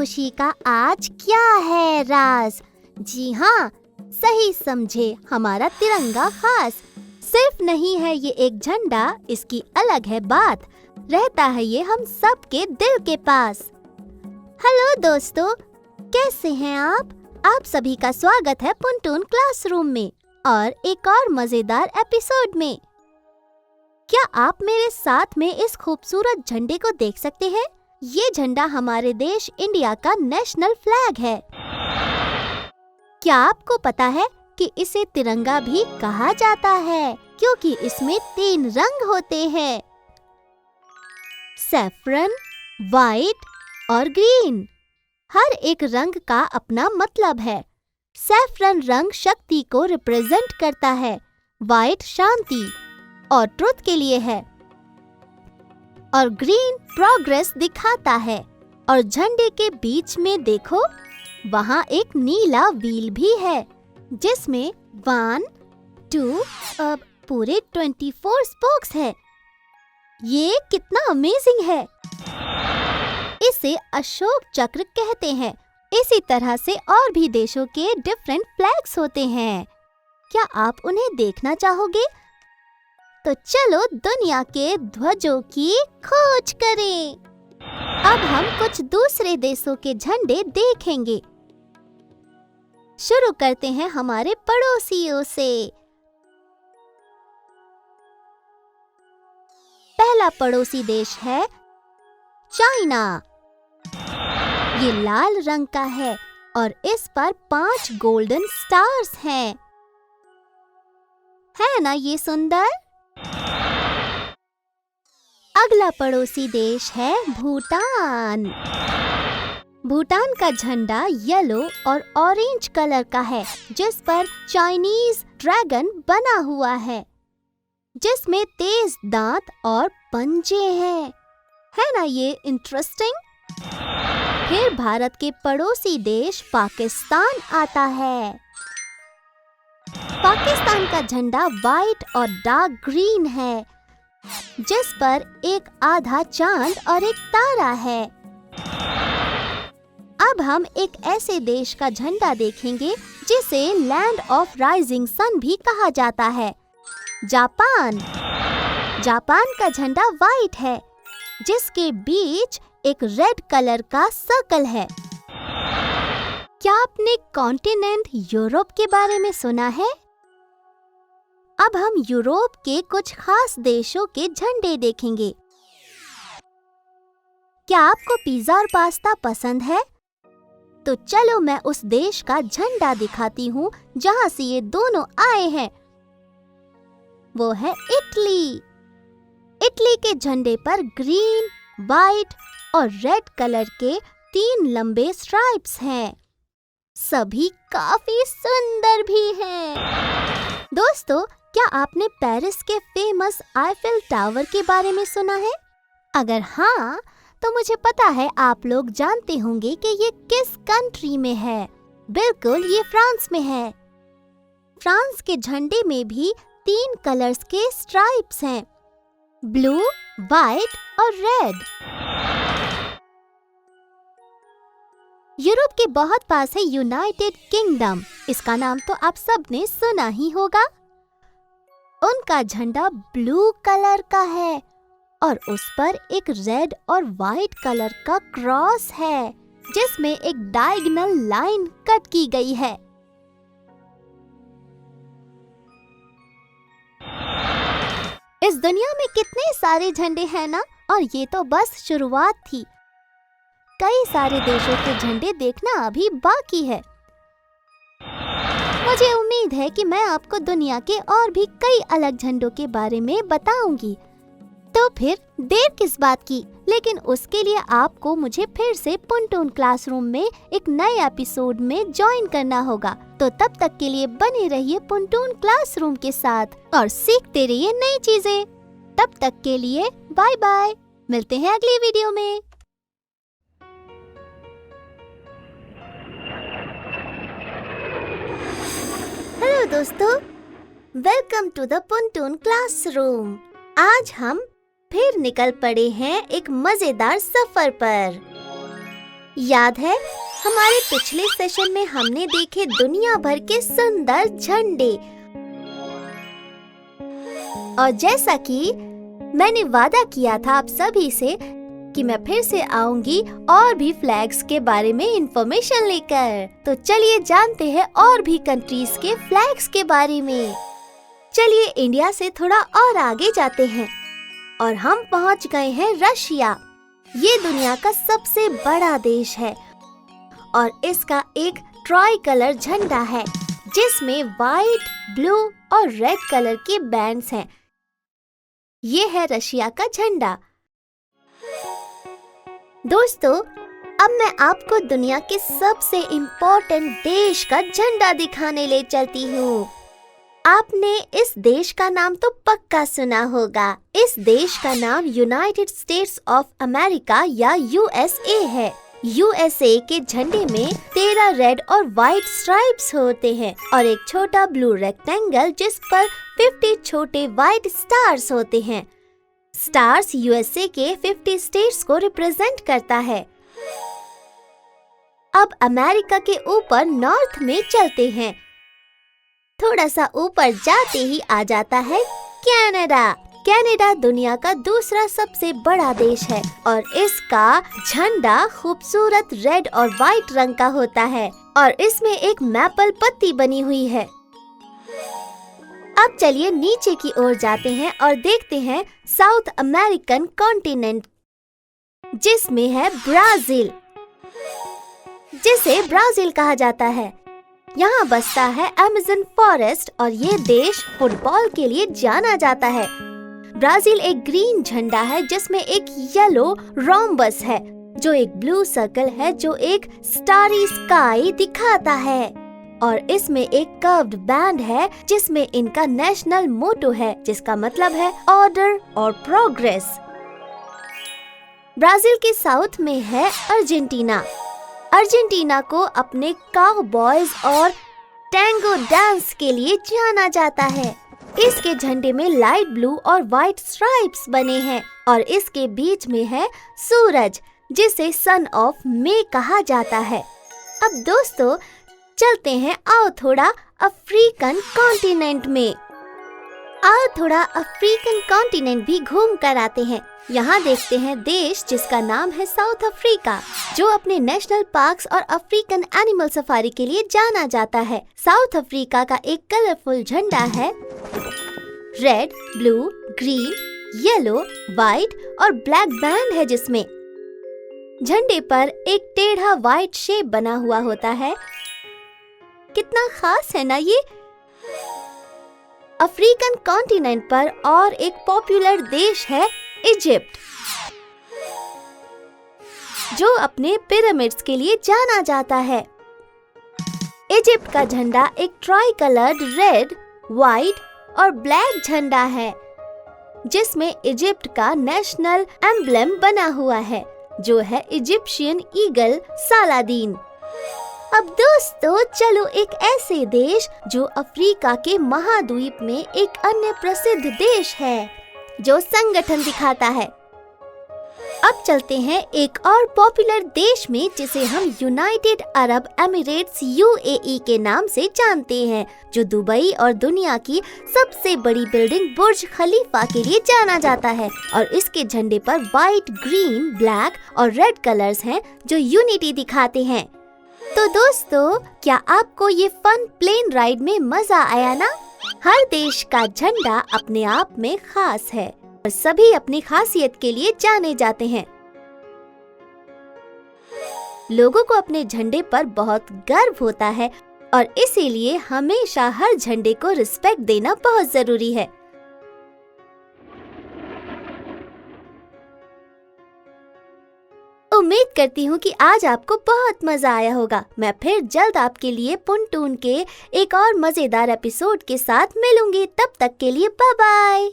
खुशी का आज क्या है राज? जी हाँ, सही समझे, हमारा तिरंगा खास। सिर्फ नहीं है ये एक झंडा, इसकी अलग है बात। रहता है ये हम सबके दिल के पास। हेलो दोस्तों, कैसे हैं आप? आप सभी का स्वागत है पुनटून क्लासरूम में और एक और मजेदार एपिसोड में। क्या आप मेरे साथ में इस खूबसूरत झंडे को देख सकते हैं? ये झंडा हमारे देश इंडिया का नेशनल फ्लैग है। क्या आपको पता है कि इसे तिरंगा भी कहा जाता है क्योंकि इसमें 3 रंग होते हैं, सैफरन, वाइट और ग्रीन। हर एक रंग का अपना मतलब है। सैफरन रंग शक्ति को रिप्रेजेंट करता है, वाइट शांति और ट्रुथ के लिए है और ग्रीन प्रोग्रेस दिखाता है। और झंडे के बीच में देखो, वहाँ एक नीला व्हील भी है जिसमें 1, 2 पूरे 24 स्पोक्स है। ये कितना अमेजिंग है। इसे अशोक चक्र कहते हैं। इसी तरह से और भी देशों के डिफरेंट फ्लैग्स होते हैं। क्या आप उन्हें देखना चाहोगे? तो चलो दुनिया के ध्वजों की खोज करें। अब हम कुछ दूसरे देशों के झंडे देखेंगे। शुरू करते हैं हमारे पड़ोसियों से। पहला पड़ोसी देश है चाइना। ये लाल रंग का है और इस पर 5 गोल्डन स्टार्स हैं। है ना ये सुंदर? अगला पड़ोसी देश है भूटान। भूटान का झंडा येलो और ऑरेंज कलर का है जिस पर चाइनीज ड्रैगन बना हुआ है जिसमें तेज दांत और पंजे हैं। है ना ये इंटरेस्टिंग? फिर भारत के पड़ोसी देश पाकिस्तान आता है। पाकिस्तान का झंडा वाइट और डार्क ग्रीन है जिस पर एक आधा चांद और एक तारा है। अब हम एक ऐसे देश का झंडा देखेंगे जिसे लैंड ऑफ राइजिंग सन भी कहा जाता है, जापान। जापान का झंडा वाइट है जिसके बीच एक रेड कलर का सर्कल है। क्या आपने कॉन्टिनेंट यूरोप के बारे में सुना है? अब हम यूरोप के कुछ खास देशों के झंडे देखेंगे। क्या आपको पिज्जा और पास्ता पसंद है? तो चलो मैं उस देश का झंडा दिखाती हूँ जहाँ से ये दोनों आए हैं। वो है इटली। इटली के झंडे पर ग्रीन, वाइट और रेड कलर के 3 लंबे स्ट्राइप्स हैं। सभी काफी सुंदर भी हैं। दोस्तों, क्या आपने पेरिस के फेमस आईफेल टावर के बारे में सुना है? अगर हाँ, तो मुझे पता है आप लोग जानते होंगे कि ये किस कंट्री में है। बिल्कुल, ये फ्रांस में है। फ्रांस के झंडे में भी 3 कलर्स के स्ट्राइप्स हैं, ब्लू, वाइट और रेड। यूरोप के बहुत पास है यूनाइटेड किंगडम। इसका नाम तो आप सबने सुना ही होगा। उनका झंडा ब्लू कलर का है और उस पर एक रेड और वाइट कलर का क्रॉस है जिसमें एक डायगोनल लाइन कट की गई है। इस दुनिया में कितने सारे झंडे हैं ना, और ये तो बस शुरुआत थी। कई सारे देशों के झंडे देखना अभी बाकी है। मुझे उम्मीद है कि मैं आपको दुनिया के और भी कई अलग झंडों के बारे में बताऊंगी। तो फिर देर किस बात की? लेकिन उसके लिए आपको मुझे फिर से पुनटून क्लासरूम में एक नए एपिसोड में ज्वाइन करना होगा। तो तब तक के लिए बने रहिए पुनटून क्लासरूम के साथ और सीखते रहिए नई चीजें। तब तक के लिए बाय बाय। मिलते हैं अगली वीडियो में। हेलो दोस्तों, वेलकम टू द पुनटून क्लासरूम। आज हम फिर निकल पड़े हैं एक मजेदार सफर पर। याद है हमारे पिछले सेशन में हमने देखे दुनिया भर के सुंदर झंडे, और जैसा कि मैंने वादा किया था आप सभी से कि मैं फिर से आऊंगी और भी फ्लैग्स के बारे में इंफॉर्मेशन लेकर। तो चलिए जानते हैं और भी कंट्रीज के फ्लैग्स के बारे में। चलिए इंडिया से थोड़ा और आगे जाते हैं और हम पहुंच गए हैं रशिया। ये दुनिया का सबसे बड़ा देश है और इसका एक ट्राई कलर झंडा है जिसमें व्हाइट, ब्लू और रेड कलर के बैंड्स हैं। ये है रशिया का झंडा। दोस्तों, अब मैं आपको दुनिया के सबसे इम्पोर्टेंट देश का झंडा दिखाने ले चलती हूँ। आपने इस देश का नाम तो पक्का सुना होगा। इस देश का नाम यूनाइटेड स्टेट्स ऑफ अमेरिका या यूएसए है। यूएसए के झंडे में 13 रेड और व्हाइट स्ट्राइप्स होते हैं और एक छोटा ब्लू रेक्टेंगल जिस पर 50 छोटे व्हाइट स्टार्स होते हैं। स्टार्स यूएसए के 50 स्टेट्स को रिप्रेजेंट करता है। अब अमेरिका के ऊपर नॉर्थ में चलते हैं। थोड़ा सा ऊपर जाते ही आ जाता है कनाडा। कनाडा दुनिया का दूसरा सबसे बड़ा देश है और इसका झंडा खूबसूरत रेड और व्हाइट रंग का होता है और इसमें एक मैपल पत्ती बनी हुई है। अब चलिए नीचे की ओर जाते हैं और देखते हैं साउथ अमेरिकन कॉन्टिनेंट, जिसमें है ब्राजील, जिसे ब्राजील कहा जाता है। यहाँ बसता है अमेज़न फॉरेस्ट और ये देश फुटबॉल के लिए जाना जाता है। ब्राजील एक ग्रीन झंडा है जिसमें एक येलो रोम्बस है जो एक ब्लू सर्कल है जो एक स्टारी स्काई दिखाता है और इसमें एक कर्व्ड बैंड है जिसमें इनका नेशनल मोटो है जिसका मतलब है ऑर्डर और प्रोग्रेस। ब्राजील के साउथ में है अर्जेंटीना। अर्जेंटीना को अपने काउबॉयज और टैंगो डांस के लिए जाना जाता है। इसके झंडे में लाइट ब्लू और व्हाइट स्ट्राइप्स बने हैं और इसके बीच में है सूरज जिसे सन ऑफ मे कहा जाता है। अब दोस्तों चलते हैं, आओ थोड़ा अफ्रीकन कॉन्टिनेंट में। आओ थोड़ा अफ्रीकन कॉन्टिनेंट भी घूम कर आते हैं। यहाँ देखते हैं देश जिसका नाम है साउथ अफ्रीका, जो अपने नेशनल पार्क्स और अफ्रीकन एनिमल सफारी के लिए जाना जाता है। साउथ अफ्रीका का एक कलरफुल झंडा है, red, blue, green, yellow, white और ब्लैक बैंड है जिसमें झंडे पर एक टेढ़ा व्हाइट शेप बना हुआ होता है। कितना खास है ना ये। अफ्रीकन कॉन्टिनेंट पर और एक पॉपुलर देश है इजिप्ट, जो अपने पिरामिड्स के लिए जाना जाता है। इजिप्ट का झंडा एक ट्राई कलर्ड रेड, व्हाइट और ब्लैक झंडा है जिसमें इजिप्ट का नेशनल एम्ब्लेम बना हुआ है जो है इजिप्शियन ईगल सालादीन। अब दोस्तों चलो एक ऐसे देश जो अफ्रीका के महाद्वीप में एक अन्य प्रसिद्ध देश है जो संगठन दिखाता है। अब चलते हैं एक और पॉपुलर देश में जिसे हम यूनाइटेड अरब एमिरेट्स यूएई के नाम से जानते हैं, जो दुबई और दुनिया की सबसे बड़ी बिल्डिंग बुर्ज खलीफा के लिए जाना जाता है और इसके झंडे पर व्हाइट, ग्रीन, ब्लैक और रेड कलर्स हैं जो यूनिटी दिखाते हैं। तो दोस्तों क्या आपको ये फन प्लेन राइड में मजा आया ना? हर देश का झंडा अपने आप में खास है और सभी अपनी खासियत के लिए जाने जाते हैं। लोगों को अपने झंडे पर बहुत गर्व होता है और इसीलिए हमेशा हर झंडे को रिस्पेक्ट देना बहुत जरूरी है। उम्मीद करती हूँ कि आज आपको बहुत मजा आया होगा। मैं फिर जल्द आपके लिए पुनटून के एक और मजेदार एपिसोड के साथ मिलूंगी। तब तक के लिए बाय बाय।